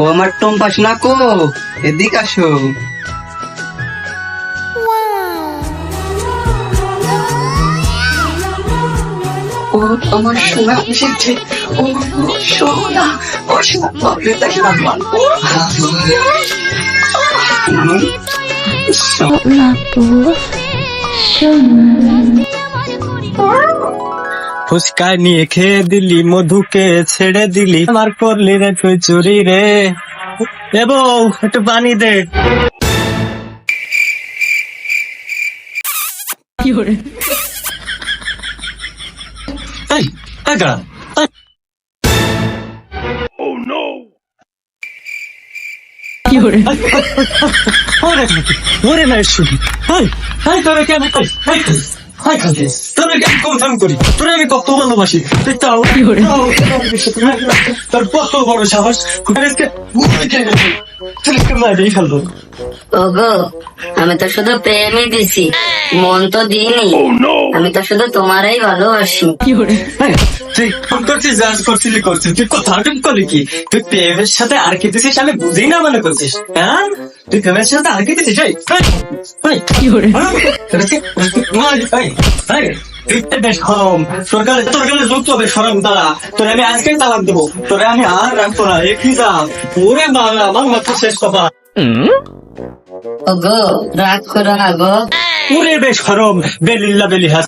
ও আমার টম্পা শোনা কো, এদিক আসো। ও আমার সোনা এসেছে, ও সোনা, ও সোনা, বাপরে দেখলাম ফুচকা নিয়ে খেয়ে দিলি, মধুকে ছেড়ে দিলি, আমার করলি রে তুই চুরি রে। এ বউ, একটু পানি দে। এই, এই দাঁড়া, এই। ওরে না শুধু তোরা কেন তোরা কেন কম করি, তোরা আমি কত ভালোবাসি, তাও তোর কত বড় সাহস, মারিয়ে ফেলবো। ওগো, আমি তো শুধু প্রেমই দিছি, মন তো দিইনি। আমি তো শুধু তোমারই ভালোবাসি। তুই ফোন করছিস, জাজ করছিলি করছিস, তুই কথা করলি কি? তুই প্রেমের সাথে আর কি দিছিস আমি বুঝি না মনে করছিস? হ্যাঁ, তুই প্রেমের সাথে আর কি দিছিস? সরকারের যুক্ত হবে সরম দ্বারা তোরে আমি আজকে তালাক দেবো, তোরে আমি আর রাখবো না। একই যা ওরে বাবা, আমার মাথা শেষ কথা। ওগো, রাগ করো না গো। ওরে বেশ সরম, বেলিল্লা বেলি হাস।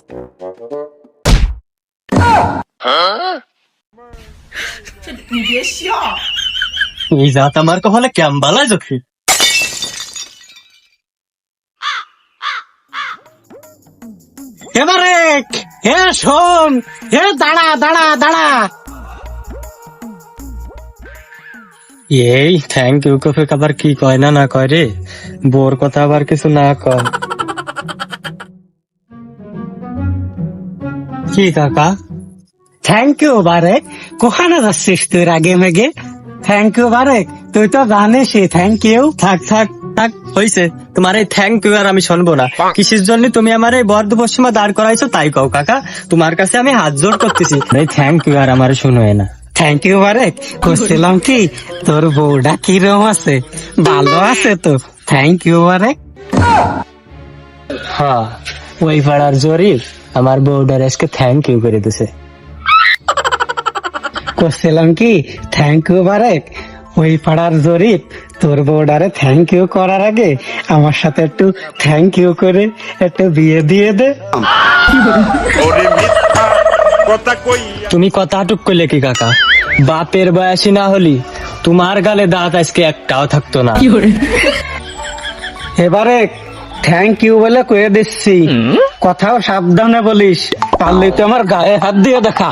এই জাত আমার কপালে ক্যাম্বালা যখন এবারে হে শোন, হে দাঁড়া দাঁড়া দাঁড়া। এই থ্যাংক ইউ কফে আবার কি কয় না না কয় রে, বোর কথা আবার কিছু না কয়। কি কাকা থ্যাংক ইউ বারেক, কোখানে যাচ্ছিস তুই আগে মেগে? থ্যাংক ইউ বারেক, তুই তো জানিস থ্যাংক ইউ। থাক থাক থাক, হইছে তোমার এই থ্যাংক ইউ আর আমি শুনবো না। কিসের জন্য তুমি আমার এই বর্ধ পশ্চিমা দাঁড় করাইছো তাই কও কাকা, তোমার কাছে আমি হাত জোড় করতেছি। এই থ্যাংক ইউ আর আমার শুনোয় না। থ্যাংক ইউ বারেক, করছিলাম কি তোর বউটা কিরম আছে, ভালো আছে তো? Thank you Barek. হ্যাঁ, ওই পাড়ার জরিপ আমার বউটার আজকে থ্যাংক ইউ করে দিছে। করছিলাম কি থ্যাংক ইউ বারেক, ওই পাড়ার জরিপ তোর বউডারে থ্যাংক ইউ করার আগে আমার সাথে একটু থ্যাংক ইউ করে একটু বিয়ে দিয়ে দে। তুমি কথা টুক করলে কি কাকা? বাপের বয়সী না হলি তোমার গালে দাঁত আজকে একটাও থাকতো না। এবারে থ্যাংক ইউ বলে কয়ে দিচ্ছি, কথাও সাবধানে বলিস, পারলে তো আমার গায়ে হাত দিয়ে দেখা।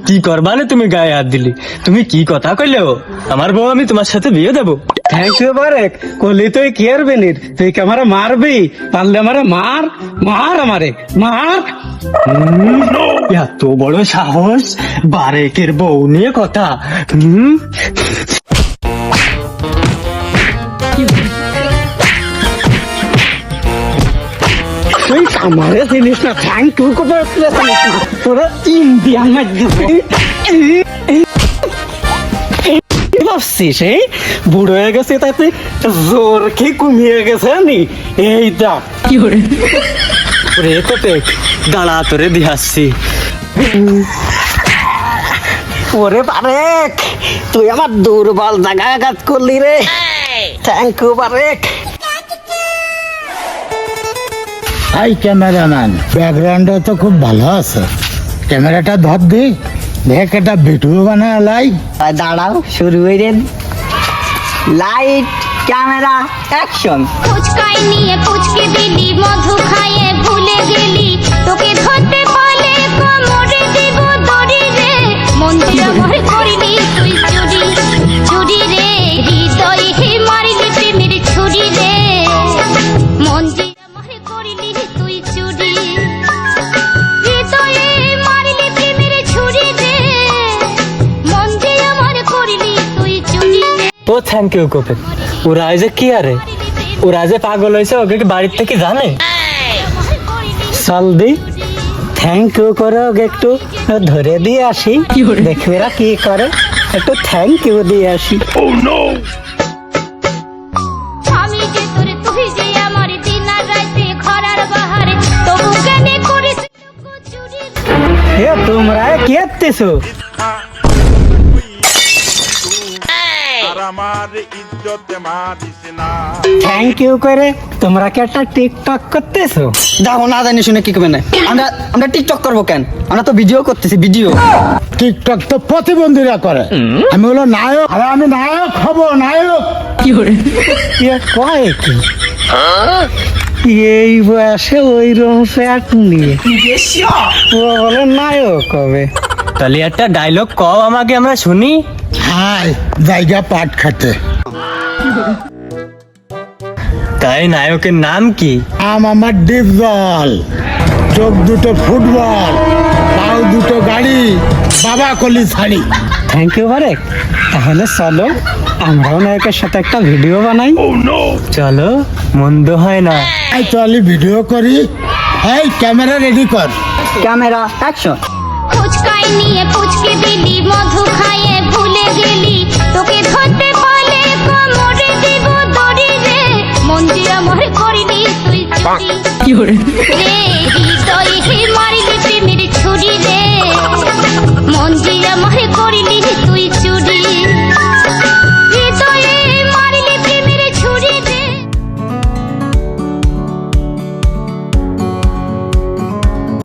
কি করবা না তুমি গায়ে হাত দিলি? তুমি কি কথা কইলেও আমার বউ আমি তোমার সাথে বিয়ে দেবো। থ্যাংক ইউ বারেক, কলি তুই কি আর বেনির, তুই কি আমারে মারবি? পারলে আমারে মার, মার আমারে মার। এত বড় সাহস, বারেকের বউ নিয়ে কথা। তুই আমারে চিনিস না, থ্যাংক ইউ তোরা ইন্ডিয়ান ভাবছিস এই বুড়ো হয়ে গেছে তাতে জোর খেয়ে কমিয়ে গেছে নি? এই দেখ কি করে রে তোতে দাঁড়া, তোরে দিয়ে আসছি। ওরে বারেক, তুই আমার দুর্বল জায়গা আঘাত করলি রে। Thank you Barek. Hi cameraman, ব্যাকগ্রাউন্ডে তো খুব ভালো আছে, ক্যামেরাটা ধর দি, দেখ এটা ভিডিও বানায় লাই। দাঁড়াও, শুরু হয়ে লাইট ক্যামেরা অ্যাকশন। ফুচকাই নিয়ে ফুচকে দিলি, মধু খাইয়ে ভুলে গেলি, তোকে ধরতে পারলে কোমরে দেব দড়ি রে। মন্দির আমার করবি তুই চুরি, চুরি রে, হৃদয়ে মারলি প্রেমের ছুরি রে। মন্দির আমার করবি তুই চুরি, হৃদয়ে মারলি প্রেমের ছুরি রে। মন্দির আমার করবি তুই চুরি রে। ও থ্যাংক ইউ কোপে, ওরা যে কি আরে, ওরা যে পাগল হয়েছে ওকে কি বাড়ির থেকে জানে? চল দি থ্যাংক ইউ করে ওকে একটু ধরে দিয়ে আসি, দেখবি এরা কি করে। একটু থ্যাংক ইউ দিয়ে আসি। আমি যে তোর তুই যে আমার দিন আর রাতে খরার বাহারে তবু কেন করিস চুরি এ তোমরা কি করতেছো? আর আমার ইজ্জত মারিস না। থ্যাংক ইউ করে তোমরা কি একটা টিকটক করতেছো? দেখো না জানি শুনে কি করবে না, আমরা টিকটক করবো কেন? আমরা তো ভিডিও করতেছি, ভিডিও। টিকটক তো প্রতিবন্ধীরা করে, আমি হলো নায়ক, আর আমি নায়ক হব, নায়ক। এ কয় কি? এই বয়সে ওই রকম ফ্যাট নিয়ে ও বলে নায়ক হবে। তাহলে একটা ডায়লগ কও আমাকে, আমরা শুনি। হাই জায়গা পাট খাতে, তাই নায়কের নাম কি? আমার ডিপ জল, চোখ দুটো ফুটবল, পাও দুটো গাড়ি, বাবা কলি ছাড়ি। Thank you Barek. তাহলে চলো আমরাও নায়কের সাথে একটা ভিডিও বানাই। চলো, মন্দ হয় না। এই চলি ভিডিও করি। এই ক্যামেরা রেডি কর। Camera action. ফুচকাই নিয়ে পুচকে দিলি মধু খাইয়ে ভুলে গেলি তোকে ধরতে পারলে কোমরে দিব দড়ি রে মন যে আমার করিনি তুই চুরি রে